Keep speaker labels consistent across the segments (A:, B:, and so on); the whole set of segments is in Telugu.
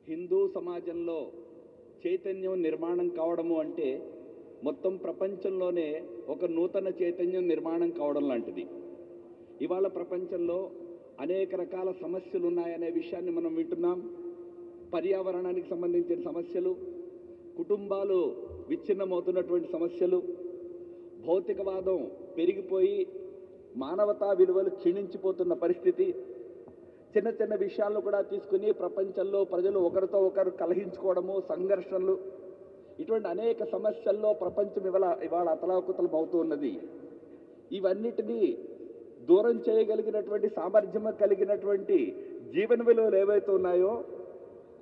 A: హిందూ సమాజంలో చైతన్యం నిర్మాణం కావడము అంటే మొత్తం ప్రపంచంలోనే ఒక నూతన చైతన్యం నిర్మాణం కావడం లాంటిది. ఇవాళ ప్రపంచంలో అనేక రకాల సమస్యలు ఉన్నాయనే విషయాన్ని మనం వింటున్నాం. పర్యావరణానికి సంబంధించిన సమస్యలు, కుటుంబాలు విచ్ఛిన్నమవుతున్నటువంటి సమస్యలు, భౌతికవాదం పెరిగిపోయి మానవతా విలువలు క్షీణించిపోతున్న పరిస్థితి, చిన్న చిన్న విషయాలను కూడా తీసుకుని ప్రపంచంలో ప్రజలు ఒకరితో ఒకరు కలహించుకోవడము, సంఘర్షణలు, ఇటువంటి అనేక సమస్యల్లో ప్రపంచం ఇవాళ అతలాకుతలం అవుతూ ఉన్నది. ఇవన్నిటినీ దూరం చేయగలిగినటువంటి సామర్థ్యం కలిగినటువంటి జీవన విలువలు ఏవైతే ఉన్నాయో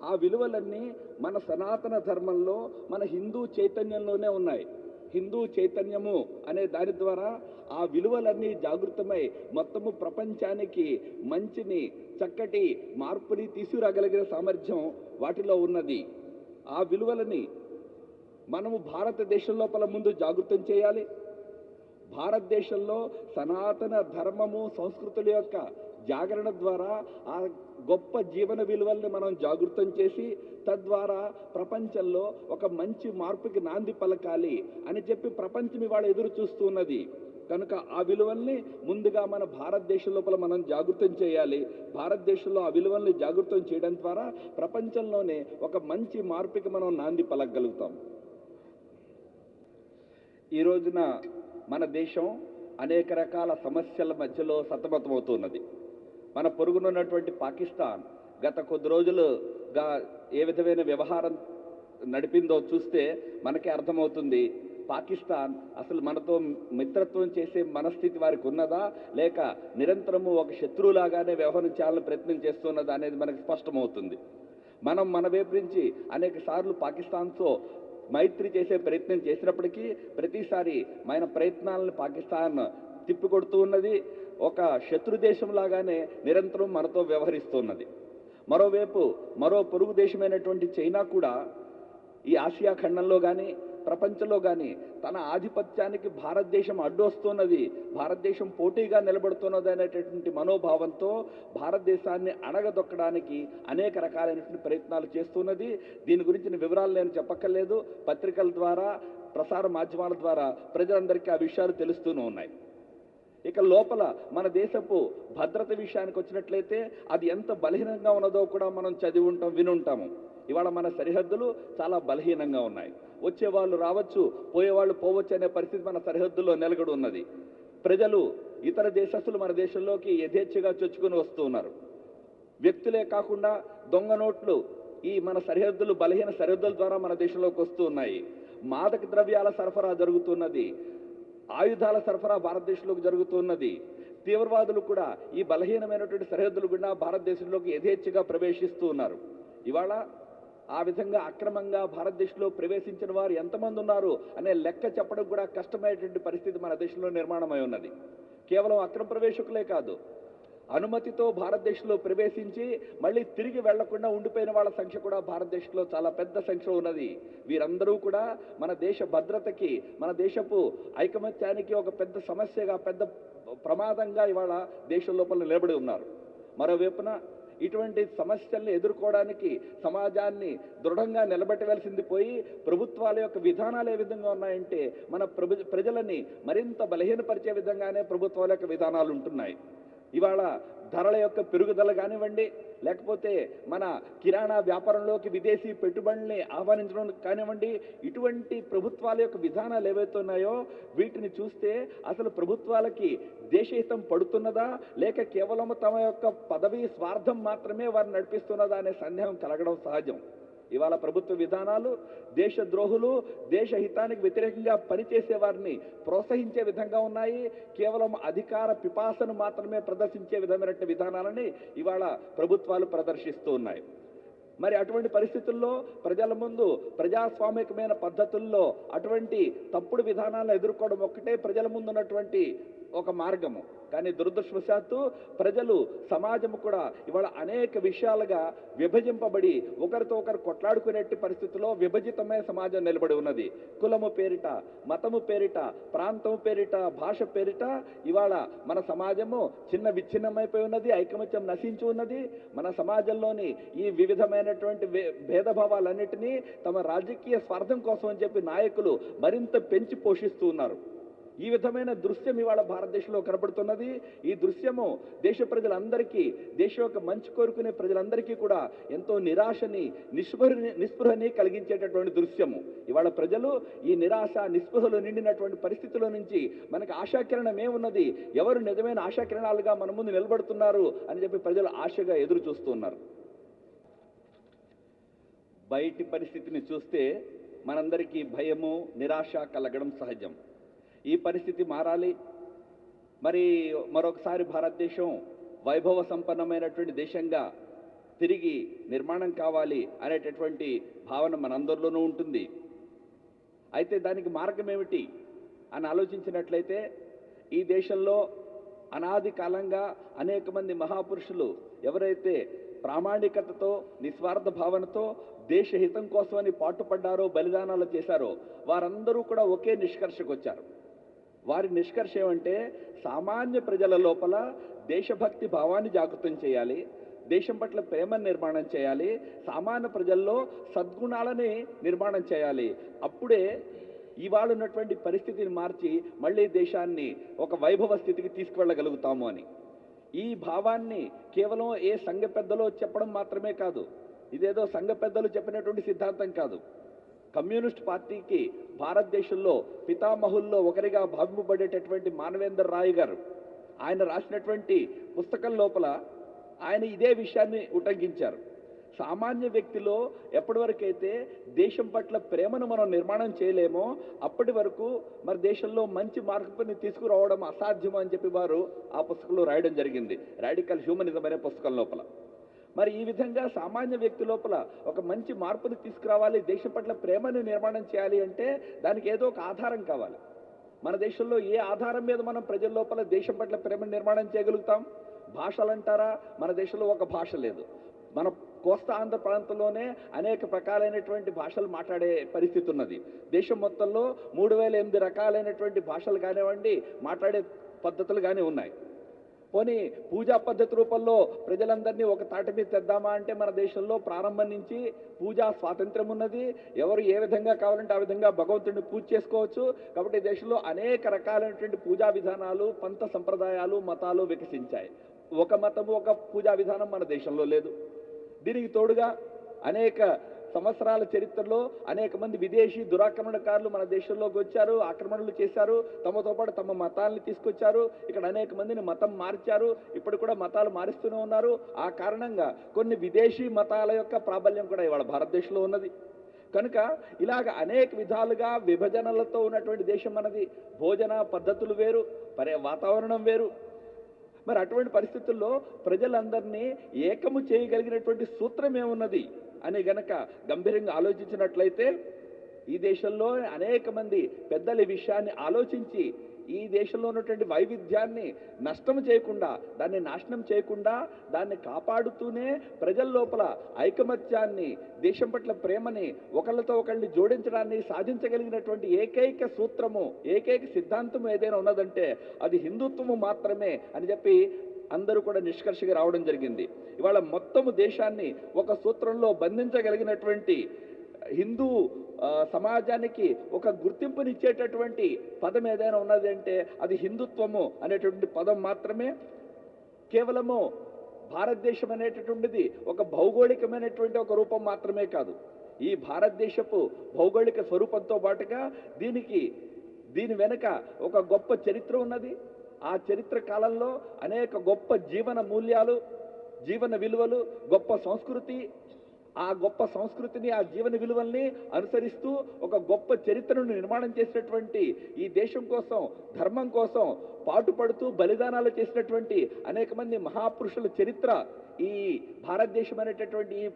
A: ఆ విలువలన్నీ మన సనాతన ధర్మంలో, మన హిందూ చైతన్యంలోనే ఉన్నాయి. హిందూ చైతన్యము అనే దాని ద్వారా ఆ విలువలన్నీ జాగృతమై మొత్తము ప్రపంచానికి మంచిని, చక్కటి మార్పుని తీసుకురాగలిగిన సామర్థ్యం వాటిలో ఉన్నది. ఆ విలువలని మనము భారతదేశం లోపల ముందు జాగృతం చేయాలి. భారతదేశంలో సనాతన ధర్మము, సంస్కృతుల యొక్క జాగరణ ద్వారా ఆ గొప్ప జీవన విలువల్ని మనం జాగృతం చేసి తద్వారా ప్రపంచంలో ఒక మంచి మార్పుకి నాంది పలకాలి అని చెప్పి ప్రపంచం ఇవాళ ఎదురు చూస్తున్నది. కనుక ఆ విలువల్ని ముందుగా మన భారతదేశం లోపల మనం జాగృతం చేయాలి. భారతదేశంలో ఆ విలువల్ని జాగృతం చేయడం ద్వారా ప్రపంచంలోనే ఒక మంచి మార్పుకి మనం నాంది పలకగలుగుతాం. ఈ రోజున మన దేశం అనేక రకాల సమస్యల మధ్యలో సతమతమవుతున్నది. మన పొరుగునున్నటువంటి పాకిస్తాన్ గత కొద్ది రోజులుగా ఏ విధమైన వ్యవహారం నడిపిందో చూస్తే మనకే అర్థమవుతుంది. పాకిస్తాన్ అసలు మనతో మిత్రత్వం చేసే మనస్థితి వారికి ఉన్నదా, లేక నిరంతరము ఒక శత్రువులాగానే వ్యవహరించాలని ప్రయత్నం చేస్తున్నదా అనేది మనకు స్పష్టమవుతుంది. మనం మన వైపు నుంచి అనేక సార్లు పాకిస్తాన్తో మైత్రి చేసే ప్రయత్నం చేసినప్పటికీ ప్రతిసారి మన ప్రయత్నాలను పాకిస్తాన్ తిప్పికొడుతూ ఉన్నది. ఒక శత్రు దేశంలాగానే నిరంతరం మనతో వ్యవహరిస్తున్నది. మరోవైపు మరో పొరుగు దేశమైనటువంటి చైనా కూడా ఈ ఆసియా ఖండంలో కానీ ప్రపంచంలో కానీ తన ఆధిపత్యానికి భారతదేశం అడ్డొస్తున్నది, భారతదేశం పోటీగా నిలబడుతున్నది అనేటటువంటి మనోభావంతో భారతదేశాన్ని అణగదొక్కడానికి అనేక రకాలైనటువంటి ప్రయత్నాలు చేస్తున్నది. దీని గురించిన వివరాలు నేను చెప్పక్కర్లేదు. పత్రికల ద్వారా, ప్రసార మాధ్యమాల ద్వారా ప్రజలందరికీ ఆ విషయాలు తెలుస్తూనే ఉన్నాయి. ఇక లోపల మన దేశపు భద్రత విషయానికి వచ్చినట్లయితే అది ఎంత బలహీనంగా ఉన్నదో కూడా మనం చదివి ఉంటాం, వినుంటాము. ఇవాళ మన సరిహద్దులు చాలా బలహీనంగా ఉన్నాయి. వచ్చేవాళ్ళు రావచ్చు, పోయేవాళ్ళు పోవచ్చు అనే పరిస్థితి మన సరిహద్దుల్లో నెలకొడి ఉన్నది. ప్రజలు, ఇతర దేశస్తులు మన దేశంలోకి యథేచ్ఛగా చొచ్చుకొని వస్తూ ఉన్నారు. వ్యక్తులే కాకుండా దొంగ నోట్లు ఈ మన సరిహద్దులు, బలహీన సరిహద్దుల ద్వారా మన దేశంలోకి వస్తూ ఉన్నాయి. మాదక ద్రవ్యాల సరఫరా జరుగుతున్నది, ఆయుధాల సరఫరా భారతదేశంలోకి జరుగుతున్నది. తీవ్రవాదులు కూడా ఈ బలహీనమైనటువంటి సరిహద్దులు గుండా భారతదేశంలోకి యథేచ్ఛగా ప్రవేశిస్తూ ఉన్నారు. ఇవాళ ఆ విధంగా అక్రమంగా భారతదేశంలో ప్రవేశించిన వారు ఎంతమంది ఉన్నారు అనే లెక్క చెప్పడం కూడా కష్టమైనటువంటి పరిస్థితి మన దేశంలో నిర్మాణమై ఉన్నది. కేవలం అక్రమ ప్రవేశకులే కాదు, అనుమతితో భారతదేశంలో ప్రవేశించి మళ్ళీ తిరిగి వెళ్లకుండా ఉండిపోయిన వాళ్ళ సంఖ్య కూడా భారతదేశంలో చాలా పెద్ద సంఖ్యలో ఉన్నది. వీరందరూ కూడా మన దేశ భద్రతకి, మన దేశపు ఐకమత్యానికి ఒక పెద్ద సమస్యగా, పెద్ద ప్రమాదంగా ఇవాళ దేశం లోపల నిలబడి ఉన్నారు. మరోవైపున ఇటువంటి సమస్యల్ని ఎదుర్కోవడానికి సమాజాన్ని దృఢంగా నిలబెట్టవలసింది పోయి ప్రభుత్వాల యొక్క విధానాలు ఏ విధంగా ఉన్నాయంటే మన ప్రజలని మరింత బలహీనపరిచే విధంగానే ప్రభుత్వాల యొక్క విధానాలు ఉంటున్నాయి. ఇవాళ ధరల యొక్క పెరుగుదల కానివ్వండి, లేకపోతే మన కిరాణా వ్యాపారంలోకి విదేశీ పెట్టుబడుల్ని ఆహ్వానించడం కానివ్వండి, ఇటువంటి ప్రభుత్వాల యొక్క విధానాలు ఏవైతే ఉన్నాయో వీటిని చూస్తే అసలు ప్రభుత్వాలకి దేశహితం పడుతున్నదా, లేక కేవలం తమ యొక్క పదవీ స్వార్థం మాత్రమే వారిని నడిపిస్తున్నదా అనే సందేహం కలగడం సహజం. ఇవాళ ప్రభుత్వ విధానాలు దేశ ద్రోహులు, దేశ హితానికి వ్యతిరేకంగా పనిచేసే వారిని ప్రోత్సహించే విధంగా ఉన్నాయి. కేవలం అధికార పిపాసను మాత్రమే ప్రదర్శించే విధమైనటువంటి విధానాలని ఇవాళ ప్రభుత్వాలు ప్రదర్శిస్తూ ఉన్నాయి. మరి అటువంటి పరిస్థితుల్లో ప్రజల ముందు ప్రజాస్వామికమైన పద్ధతుల్లో అటువంటి తప్పుడు విధానాలను ఎదుర్కోవడం ఒక్కటే ప్రజల ముందు ఉన్నటువంటి ఒక మార్గము. కానీ దురదృష్టవశాత్తు ప్రజలు, సమాజము కూడా ఇవాళ అనేక విషయాలుగా విభజింపబడి ఒకరితో ఒకరు కొట్లాడుకునేటి పరిస్థితిలో విభజితమైన సమాజం నిలబడి ఉన్నది. కులము పేరిట, మతము పేరిట, ప్రాంతము పేరిట, భాష పేరిట ఇవాళ మన సమాజము చిన్న విచ్ఛిన్నమైపోయి ఉన్నది, ఐకమత్యం నశించి ఉన్నది. మన సమాజంలోని ఈ వివిధమైనటువంటి భేదభావాలన్నిటినీ తమ రాజకీయ స్వార్థం కోసం అని చెప్పి నాయకులు మరింత పెంచి పోషిస్తూ ఉన్నారు. ఈ విధమైన దృశ్యం ఇవాళ భారతదేశంలో కనబడుతున్నది. ఈ దృశ్యము దేశ ప్రజలందరికీ, దేశం యొక్క మంచి కోరుకునే ప్రజలందరికీ కూడా ఎంతో నిరాశని, నిస్పృహని కలిగించేటటువంటి దృశ్యము. ఇవాళ ప్రజలు ఈ నిరాశ, నిస్పృహలు నిండినటువంటి పరిస్థితుల నుంచి మనకు ఆశాకిరణం ఏమున్నది, ఎవరు నిజమైన ఆశాకిరణాలుగా మన ముందు నిలబడుతున్నారు అని చెప్పి ప్రజలు ఆశగా ఎదురు చూస్తూ ఉన్నారు. బయటి పరిస్థితిని చూస్తే మనందరికీ భయము, నిరాశ కలగడం సహజం. ఈ పరిస్థితి మారాలి. మరి మరొకసారి భారతదేశం వైభవ సంపన్నమైనటువంటి దేశంగా తిరిగి నిర్మాణం కావాలి అనేటటువంటి భావన మనందరిలోనూ ఉంటుంది. అయితే దానికి మార్గం ఏమిటి అని ఆలోచించినట్లయితే, ఈ దేశంలో అనాది కాలంగా అనేక మంది మహాపురుషులు ఎవరైతే ప్రామాణికతతో, నిస్వార్థ భావనతో దేశహితం కోసమని పాటుపడ్డారో, బలిదానాలు చేశారో, వారందరూ కూడా ఒకే నిష్కర్షకు వచ్చారు. వారి నిష్కర్ష ఏమంటే, సామాన్య ప్రజల లోపల దేశభక్తి భావాన్ని జాగృతం చేయాలి, దేశం పట్ల ప్రేమను నిర్మాణం చేయాలి, సామాన్య ప్రజల్లో సద్గుణాలని నిర్మాణం చేయాలి. అప్పుడే ఇవాళ ఉన్నటువంటి పరిస్థితిని మార్చి మళ్ళీ దేశాన్ని ఒక వైభవ స్థితికి తీసుకువెళ్ళగలుగుతాము అని. ఈ భావాన్ని కేవలం ఏ సంఘ పెద్దలో చెప్పడం మాత్రమే కాదు, ఇదేదో సంఘ పెద్దలు చెప్పినటువంటి సిద్ధాంతం కాదు. కమ్యూనిస్ట్ పార్టీకి భారతదేశంలో పితామహుల్లో ఒకరిగా భావింపబడేటటువంటి మానవేంద్ర రాయ్ గారు, ఆయన రాసినటువంటి పుస్తకం లోపల ఆయన ఇదే విషయాన్ని ఉటంకించారు. సామాన్య వ్యక్తిలో ఎప్పటి వరకైతే దేశం పట్ల ప్రేమను మనం నిర్మాణం చేయలేమో అప్పటి వరకు మరి దేశంలో మంచి మార్పుని తీసుకురావడం అసాధ్యం అని చెప్పి వారు ఆ పుస్తకంలో రాయడం జరిగింది, రాడికల్ హ్యూమనిజం అనే పుస్తకం లోపల. మరి ఈ విధంగా సామాన్య వ్యక్తి లోపల ఒక మంచి మార్పుని తీసుకురావాలి, దేశం పట్ల ప్రేమను నిర్మాణం చేయాలి అంటే దానికి ఏదో ఒక ఆధారం కావాలి. మన దేశంలో ఏ ఆధారం మీద మనం ప్రజల లోపల దేశం పట్ల ప్రేమను నిర్మాణం చేయగలుగుతాం? భాషలు అంటారా? మన దేశంలో ఒక భాష లేదు. మన కోస్తా ఆంధ్ర ప్రాంతంలోనే అనేక రకాలైనటువంటి భాషలు మాట్లాడే పరిస్థితి ఉన్నది. దేశం మొత్తంలో 3008 రకాలైనటువంటి భాషలు కానివ్వండి, మాట్లాడే పద్ధతులు కానీ ఉన్నాయి. పోనీ పూజా పద్ధతి రూపంలో ప్రజలందరినీ ఒక తాటి మీద తెద్దామా అంటే మన దేశంలో ప్రారంభం నుంచి పూజా స్వాతంత్రం ఉన్నది. ఎవరు ఏ విధంగా కావాలంటే ఆ విధంగా భగవంతుడిని పూజ చేసుకోవచ్చు. కాబట్టి దేశంలో అనేక రకాలైనటువంటి పూజా విధానాలు, పంత సంప్రదాయాలు, మతాలు వికసించాయి. ఒక మతము, ఒక పూజా విధానం మన దేశంలో లేదు. దీనికి తోడుగా అనేక సంవత్సరాల చరిత్రలో అనేక మంది విదేశీ దురాక్రమణకారులు మన దేశంలోకి వచ్చారు, ఆక్రమణలు చేశారు, తమతో పాటు తమ మతాలను తీసుకొచ్చారు. ఇక్కడ అనేక మందిని మతం మార్చారు, ఇప్పుడు కూడా మతాలు మారుస్తూనే ఉన్నారు. ఆ కారణంగా కొన్ని విదేశీ మతాల యొక్క ప్రాబల్యం కూడా ఇవాళ భారతదేశంలో ఉన్నది. కనుక ఇలాగ అనేక విధాలుగా విభజనలతో ఉన్నటువంటి దేశం మనది. భోజన పద్ధతులు వేరు, వాతావరణం వేరు. మరి అటువంటి పరిస్థితుల్లో ప్రజలందరినీ ఏకము చేయగలిగినటువంటి సూత్రం ఏమున్నది అని గనక గంభీరంగా ఆలోచించినట్లయితే, ఈ దేశంలో అనేక మంది పెద్దల విషయాన్ని ఆలోచించి ఈ దేశంలో ఉన్నటువంటి వైవిధ్యాన్ని నష్టం చేయకుండా, దాన్ని నాశనం చేయకుండా, దాన్ని కాపాడుతూనే ప్రజల లోపల ఐకమత్యాన్ని, దేశం పట్ల ప్రేమని, ఒకళ్ళతో ఒకళ్ళని జోడించడాన్ని సాధించగలిగినటువంటి ఏకైక సూత్రము, ఏకైక సిద్ధాంతము ఏదైనా ఉన్నదంటే అది హిందుత్వము మాత్రమే అని చెప్పి అందరూ కూడా నిష్కర్షగా రావడం జరిగింది. ఇవాళ మొత్తము దేశాన్ని ఒక సూత్రంలో బంధించగలిగినటువంటి హిందూ సమాజానికి ఒక గుర్తింపునిచ్చేటటువంటి పదం ఏదైనా ఉన్నది అంటే అది హిందుత్వము అనేటువంటి పదం మాత్రమే. కేవలము భారతదేశం అనేటటువంటిది ఒక భౌగోళికమైనటువంటి ఒక రూపం మాత్రమే కాదు. ఈ భారతదేశపు భౌగోళిక స్వరూపంతో పాటుగా దీని వెనుక ఒక గొప్ప చరిత్ర ఉన్నది. ఆ చరిత్ర కాలంలో అనేక గొప్ప జీవన మూల్యాలు, జీవన విలువలు, గొప్ప సంస్కృతి, ఆ గొప్ప సంస్కృతిని, ఆ జీవన విలువల్ని అనుసరిస్తూ ఒక గొప్ప చరిత్రను నిర్మాణం చేసినటువంటి, ఈ దేశం కోసం, ధర్మం కోసం పాటుపడుతూ బలిదానాలు చేసినటువంటి అనేక మంది మహాపురుషుల చరిత్ర ఈ భారతదేశం అనేటటువంటి ఈ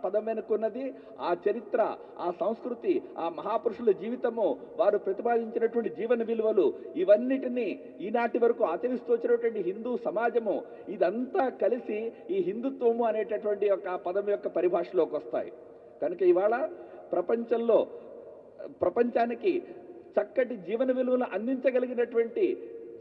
A: పదం వెనుకున్నది ఆ చరిత్ర, ఆ సంస్కృతి, ఆ మహాపురుషుల జీవితము, వారు ప్రతిపాదించినటువంటి జీవన విలువలు, ఇవన్నిటినీ ఈనాటి వరకు ఆచరిస్తూ వచ్చినటువంటి హిందూ సమాజము, ఇదంతా కలిసి ఈ హిందుత్వము అనేటటువంటి ఒక పదం యొక్క పరిభాషలోకి వస్తాయి. కనుక ఇవాళ ప్రపంచానికి చక్కటి జీవన విలువలు అందించగలిగినటువంటి,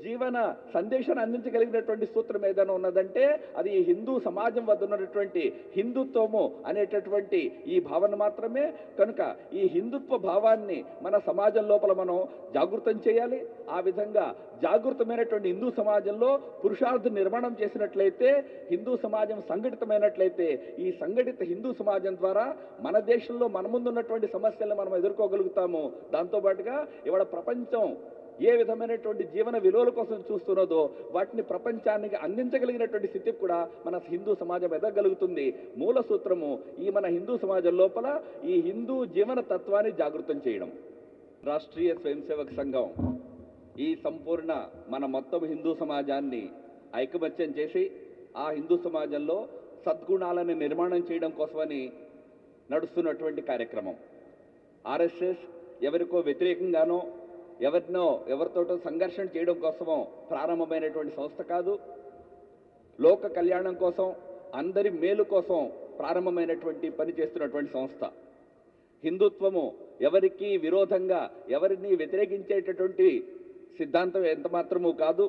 A: జీవన సందేశాన్ని అందించగలిగినటువంటి సూత్రం ఏదైనా ఉన్నదంటే అది ఈ హిందూ సమాజం వద్ద ఉన్నటువంటి హిందుత్వము అనేటటువంటి ఈ భావన మాత్రమే. కనుక ఈ హిందుత్వ భావాన్ని మన సమాజం లోపల మనం జాగృతం చేయాలి. ఆ విధంగా జాగృతమైనటువంటి హిందూ సమాజంలో పురుషార్థ నిర్మాణం చేసినట్లయితే, హిందూ సమాజం సంఘటితమైనట్లయితే, ఈ సంఘటిత హిందూ సమాజం ద్వారా మన దేశంలో మన ముందు ఉన్నటువంటి సమస్యలను మనం ఎదుర్కోగలుగుతాము. దాంతోపాటుగా ఇవాళ ప్రపంచం ఏ విధమైనటువంటి జీవన విలువల కోసం చూస్తున్నదో వాటిని ప్రపంచానికి అందించగలిగినటువంటి స్థితికి కూడా మన హిందూ సమాజం ఎదగలుగుతుంది. మూల సూత్రము ఈ మన హిందూ సమాజం లోపల ఈ హిందూ జీవన తత్వాన్ని జాగృతం చేయడం. రాష్ట్రీయ స్వయం సేవక సంఘం ఈ సంపూర్ణ మన మొత్తం హిందూ సమాజాన్ని ఐకమత్యం చేసి ఆ హిందూ సమాజంలో సద్గుణాలను నిర్మాణం చేయడం కోసమని నడుస్తున్నటువంటి కార్యక్రమం. ఆర్ఎస్ఎస్ ఎవరికో వ్యతిరేకంగానో ఎవరితోటో సంఘర్షణ చేయడం కోసమో ప్రారంభమైనటువంటి సంస్థ కాదు. లోక కళ్యాణం కోసం, అందరి మేలు కోసం ప్రారంభమైనటువంటి పని చేస్తున్నటువంటి సంస్థ. హిందుత్వము ఎవరికి విరోధంగా, ఎవరిని వ్యతిరేకించేటటువంటి సిద్ధాంతం ఎంత మాత్రమూ కాదు.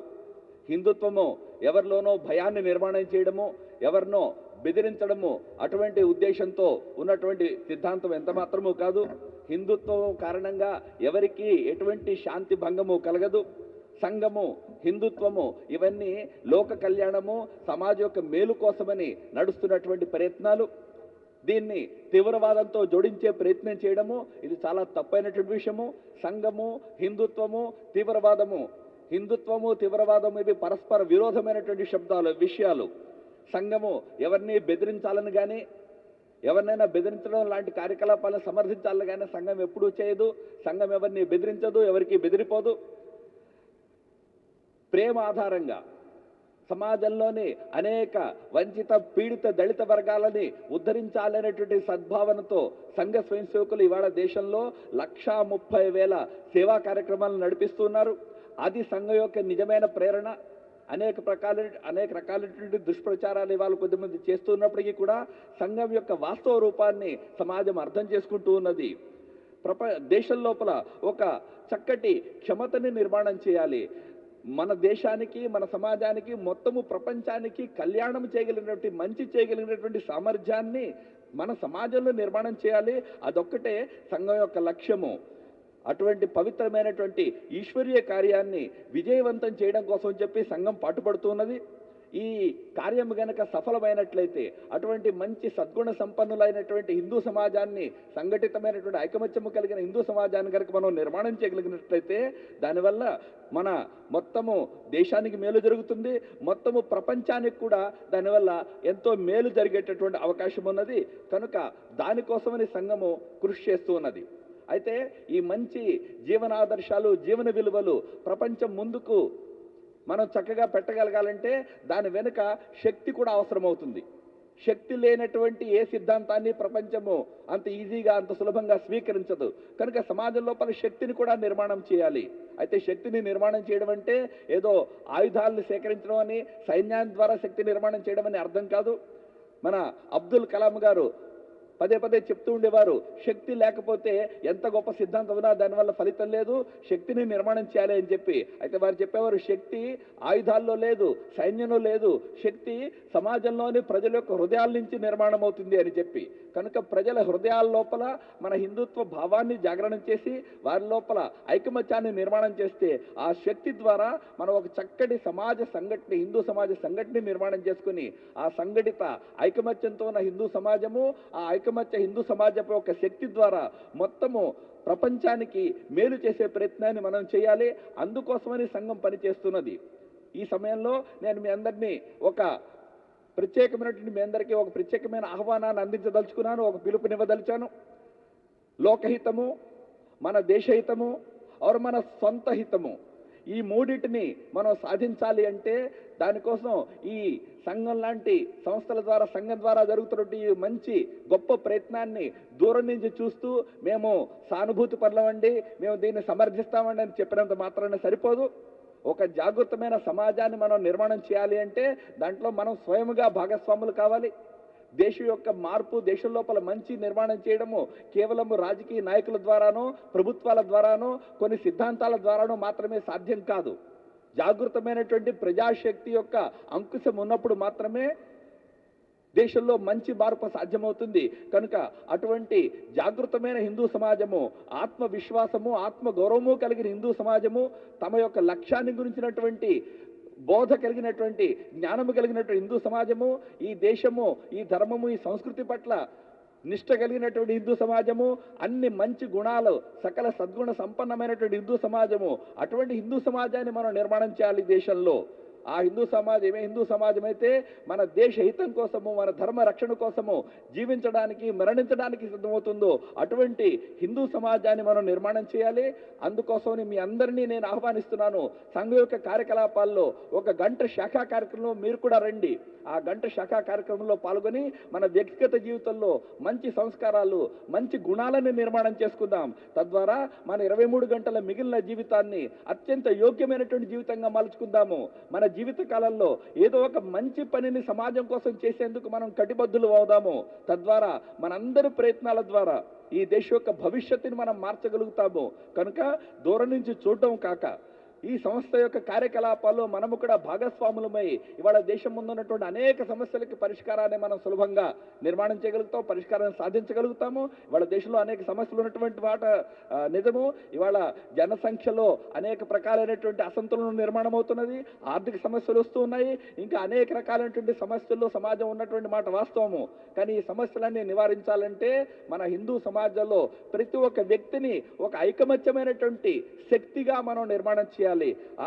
A: హిందుత్వము ఎవరిలోనో భయాన్ని నిర్మాణం చేయడము, ఎవరినో బెదిరించడము అటువంటి ఉద్దేశంతో ఉన్నటువంటి సిద్ధాంతం ఎంత మాత్రమూ కాదు. హిందుత్వం కారణంగా ఎవరికి ఎటువంటి శాంతి భంగము కలగదు. సంఘము, హిందుత్వము ఇవన్నీ లోక కళ్యాణము, సమాజం యొక్క మేలు కోసమని నడుస్తున్నటువంటి ప్రయత్నాలు. దీన్ని తీవ్రవాదంతో జోడించే ప్రయత్నం చేయడము ఇది చాలా తప్పైనటువంటి విషయము. సంఘము, హిందుత్వము, తీవ్రవాదము, తీవ్రవాదము ఇవి పరస్పర విరోధమైనటువంటి విషయాలు. సంఘము ఎవరిని బెదిరించాలని కానీ, ఎవరినైనా బెదిరించడం లాంటి కార్యకలాపాలను సమర్థించాలని కానీ సంఘం ఎప్పుడూ చేయదు. సంఘం ఎవరిని బెదిరించదు, ఎవరికి బెదిరిపోదు. ప్రేమ ఆధారంగా సమాజంలోని అనేక వంచిత, పీడిత, దళిత వర్గాలని ఉద్ధరించాలనేటువంటి సద్భావనతో సంఘ స్వయం సేవకులు ఇవాళ దేశంలో 1,30,000 సేవా కార్యక్రమాలను నడిపిస్తున్నారు. అది సంఘం యొక్క నిజమైన ప్రేరణ. అనేక రకాలైనటువంటి దుష్ప్రచారాలు ఇవాళ కొద్దిమంది చేస్తున్నప్పటికీ కూడా సంఘం యొక్క వాస్తవ రూపాన్ని సమాజం అర్థం చేసుకుంటూ ఉన్నది. దేశం లోపల ఒక చక్కటి క్షమతని నిర్మాణం చేయాలి. మన దేశానికి, మన సమాజానికి, మొత్తము ప్రపంచానికి కళ్యాణం చేయగలిగినటువంటి, మంచి చేయగలిగినటువంటి సామర్థ్యాన్ని మన సమాజంలో నిర్మాణం చేయాలి. అదొక్కటే సంఘం యొక్క లక్ష్యము. అటువంటి పవిత్రమైనటువంటి ఈశ్వరీయ కార్యాన్ని విజయవంతం చేయడం కోసం చెప్పి సంఘం పాటుపడుతున్నది. ఈ కార్యం గనక సఫలమైనట్లయితే, అటువంటి మంచి సద్గుణ సంపన్నులైనటువంటి హిందూ సమాజాన్ని, సంఘటితమైనటువంటి ఐకమత్యము కలిగిన హిందూ సమాజాన్ని కనుక మనం నిర్మాణం చేయగలిగినట్లయితే దానివల్ల మన మొత్తము దేశానికి మేలు జరుగుతుంది, మొత్తము ప్రపంచానికి కూడా దానివల్ల ఎంతో మేలు జరిగేటటువంటి అవకాశం ఉన్నది. కనుక దానికోసమని సంఘము కృషి చేస్తూ ఉన్నది. అయితే ఈ మంచి జీవనాదర్శాలు, జీవన విలువలు ప్రపంచం ముందుకు మనం చక్కగా పెట్టగలగాలంటే దాని వెనుక శక్తి కూడా అవసరమవుతుంది. శక్తి లేనటువంటి ఏ సిద్ధాంతాన్ని ప్రపంచము అంత ఈజీగా, అంత సులభంగా స్వీకరించదు. కనుక సమాజం లోపల శక్తిని కూడా నిర్మాణం చేయాలి. అయితే శక్తిని నిర్మాణం చేయడం అంటే ఏదో ఆయుధాలను సేకరించడం అని, సైన్యాన్ని ద్వారా శక్తి నిర్మాణం చేయడం అని అర్థం కాదు. మన అబ్దుల్ కలాం గారు పదే పదే చెప్తూ ఉండేవారు, శక్తి లేకపోతే ఎంత గొప్ప సిద్ధాంతం ఉన్నా దానివల్ల ఫలితం లేదు, శక్తిని నిర్మాణం చేయాలి అని చెప్పి. అయితే వారు చెప్పేవారు, శక్తి ఆయుధాల్లో లేదు, సైన్యంలో లేదు, శక్తి సమాజంలోని ప్రజల యొక్క హృదయాల నుంచి నిర్మాణం అవుతుంది అని చెప్పి. కనుక ప్రజల హృదయాల లోపల మన హిందుత్వ భావాన్ని జాగరణం చేసి వారి లోపల ఐకమత్యాన్ని నిర్మాణం చేస్తే ఆ శక్తి ద్వారా మనం ఒక చక్కటి సమాజ సంఘటన, హిందూ సమాజ సంఘటన నిర్మాణం చేసుకుని ఆ సంఘటిత ఐకమత్యంతో ఉన్న హిందూ సమాజము, ఆ ఐకమత్య హిందూ సమాజపు ఒక శక్తి ద్వారా మొత్తము ప్రపంచానికి మేలు చేసే ప్రయత్నాన్ని మనం చేయాలి. అందుకోసమని సంఘం పనిచేస్తున్నది. ఈ సమయంలో నేను మీ అందరినీ మీ అందరికీ ఒక ప్రత్యేకమైన ఆహ్వానాన్ని అందించదలుచుకున్నాను, ఒక పిలుపునివ్వదలిచాను. లోకహితము, మన దేశహితము, మన సొంత హితము, ఈ మూడింటిని మనం సాధించాలి అంటే దానికోసం ఈ సంఘం లాంటి సంస్థల ద్వారా సంఘం ద్వారా జరుగుతున్నటువంటి ఈ మంచి గొప్ప ప్రయత్నాన్ని దూరం నుంచి చూస్తూ మేము సానుభూతి పరులమండి, మేము దీన్ని సమర్థిస్తామండి అని చెప్పినంత మాత్రాన సరిపోదు. ఒక జాగృతమైన సమాజాన్ని మనం నిర్మాణం చేయాలి అంటే దాంట్లో మనం స్వయంగా భాగస్వాములు కావాలి. దేశం యొక్క మార్పు, దేశం లోపల మంచి నిర్మాణం చేయడము కేవలం రాజకీయ నాయకుల ద్వారానో ప్రభుత్వాల ద్వారానో కొన్ని సిద్ధాంతాల ద్వారానో మాత్రమే సాధ్యం కాదు. జాగృతమైనటువంటి ప్రజాశక్తి యొక్క అంకుశం ఉన్నప్పుడు మాత్రమే దేశంలో మంచి మార్పు సాధ్యమవుతుంది. కనుక అటువంటి జాగృతమైన హిందూ సమాజము, ఆత్మవిశ్వాసము, ఆత్మగౌరవము కలిగిన హిందూ సమాజము, తమ యొక్క లక్ష్యాన్ని గురించినటువంటి బోధ కలిగినటువంటి, జ్ఞానము కలిగినటువంటి హిందూ సమాజము, ఈ దేశము, ఈ ధర్మము, ఈ సంస్కృతి పట్ల నిష్ట కలిగినటువంటి హిందూ సమాజము, అన్ని మంచి గుణాలు, సకల సద్గుణ సంపన్నమైనటువంటి హిందూ సమాజము, అటువంటి హిందూ సమాజాన్ని మనం నిర్మాణం చేయాలి దేశంలో. ఆ హిందూ సమాజమే హిందూ సమాజం అయితే మన దేశ హితం కోసము, మన ధర్మ రక్షణ కోసము జీవించడానికి, మరణించడానికి సిద్ధమవుతుందో అటువంటి హిందూ సమాజాన్ని మనం నిర్మాణం చేయాలి. అందుకోసం మీ అందరినీ నేను ఆహ్వానిస్తున్నాను. సంఘం యొక్క కార్యకలాపాల్లో ఒక గంట శాఖా కార్యక్రమంలో మీరు కూడా రండి. ఆ గంట శాఖా కార్యక్రమంలో పాల్గొని మన వ్యక్తిగత జీవితంలో మంచి సంస్కారాలు, మంచి గుణాలను నిర్మాణం చేసుకుందాం. తద్వారా మన 23 గంటల మిగిలిన జీవితాన్ని అత్యంత యోగ్యమైనటువంటి జీవితంగా మలుచుకుందాము. మన జీవిత కాలంలో ఏదో ఒక మంచి పనిని సమాజం కోసం చేసేందుకు మనం కటిబద్ధులు అవుదాము. తద్వారా మనందరి ప్రయత్నాల ద్వారా ఈ దేశ యొక్క భవిష్యత్తుని మనం మార్చగలుగుతాము. కనుక దూరం నుంచి చూడటం కాక ఈ సంస్థ యొక్క కార్యకలాపాల్లో మనము కూడా భాగస్వాములమై ఇవాళ దేశం ముందున్నటువంటి అనేక సమస్యలకి పరిష్కారాన్ని మనం సులభంగా నిర్మాణం చేయగలుగుతాం, పరిష్కారాన్ని సాధించగలుగుతాము. ఇవాళ దేశంలో అనేక సమస్యలు ఉన్నటువంటి మాట నిజము. ఇవాళ జనసంఖ్యలో అనేక ప్రకారైనటువంటి అసంతులనం నిర్మాణం అవుతున్నది, ఆర్థిక సమస్యలు వస్తూ ఉన్నాయి, ఇంకా అనేక రకాలైనటువంటి సమస్యల్లో సమాజం ఉన్నటువంటి మాట వాస్తవము. కానీ ఈ సమస్యలన్నీ నివారించాలంటే మన హిందూ సమాజంలో ప్రతి ఒక్క వ్యక్తిని ఒక ఐకమత్యమైనటువంటి శక్తిగా మనం నిర్మాణం చేయాలి.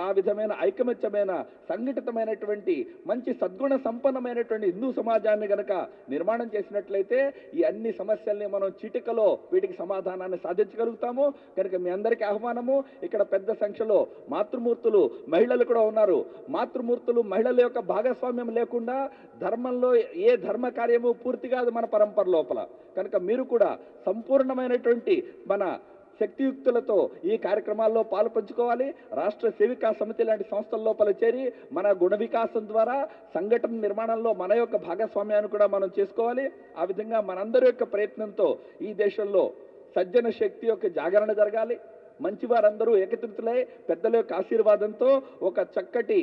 A: ఆ విధమైన ఐకమత్యమైన, సంఘటితమైనటువంటి, మంచి సద్గుణ సంపన్నమైనటువంటి హిందూ సమాజాన్ని గనక నిర్మాణం చేసినట్లయితే ఈ అన్ని సమస్యల్ని మనం చిటికలో వీటికి సమాధానాన్ని సాధించగలుగుతాము. కనుక మీ అందరికీ ఆహ్వానము. ఇక్కడ పెద్ద సంఖ్యలో మాతృమూర్తులు, మహిళలు కూడా ఉన్నారు. మాతృమూర్తులు, మహిళల యొక్క భాగస్వామ్యం లేకుండా ధర్మంలో ఏ ధర్మ కార్యము పూర్తి కాదు మన పరంపర లోపల. కనుక మీరు కూడా సంపూర్ణమైనటువంటి మన శక్తియుక్తులతో ఈ కార్యక్రమాల్లో పాలు పంచుకోవాలి. రాష్ట్ర సేవికా సమితి లాంటి సంస్థల లోపల చేరి మన గుణ వికాసం ద్వారా సంఘటన నిర్మాణంలో మన యొక్క భాగస్వామ్యాన్ని కూడా మనం చేసుకోవాలి. ఆ విధంగా మనందరి యొక్క ప్రయత్నంతో ఈ దేశంలో సజ్జన శక్తి యొక్క జాగరణ జరగాలి. మంచివారందరూ ఏకత్రితులై పెద్దల యొక్క ఆశీర్వాదంతో ఒక చక్కటి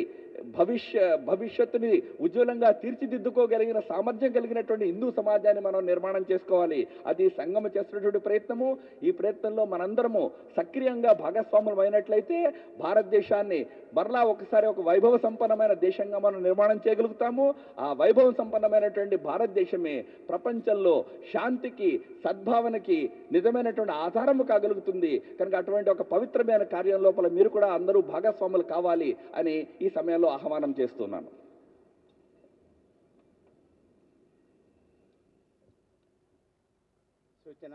A: భవిష్యత్తుని ఉజ్వలంగా తీర్చిదిద్దుకోగలిగిన సామర్థ్యం కలిగినటువంటి హిందూ సమాజాన్ని మనం నిర్మాణం చేసుకోవాలి. అది సంఘం చేస్తున్నటువంటి ప్రయత్నము. ఈ ప్రయత్నంలో మనందరము సక్రియంగా భాగస్వాములం అయినట్లయితే భారతదేశాన్ని మరలా ఒకసారి ఒక వైభవ సంపన్నమైన దేశంగా మనం నిర్మాణం చేయగలుగుతాము. ఆ వైభవ సంపన్నమైనటువంటి భారతదేశమే ప్రపంచంలో శాంతికి, సద్భావనకి నిజమైనటువంటి ఆధారము కాగలుగుతుంది. కనుక అటువంటి ఒక పవిత్రమైన కార్యం లోపల మీరు కూడా అందరూ భాగస్వాములు కావాలి అని ఈ సమయంలో ఆహ్వానం చేస్తున్నాను.
B: సూచన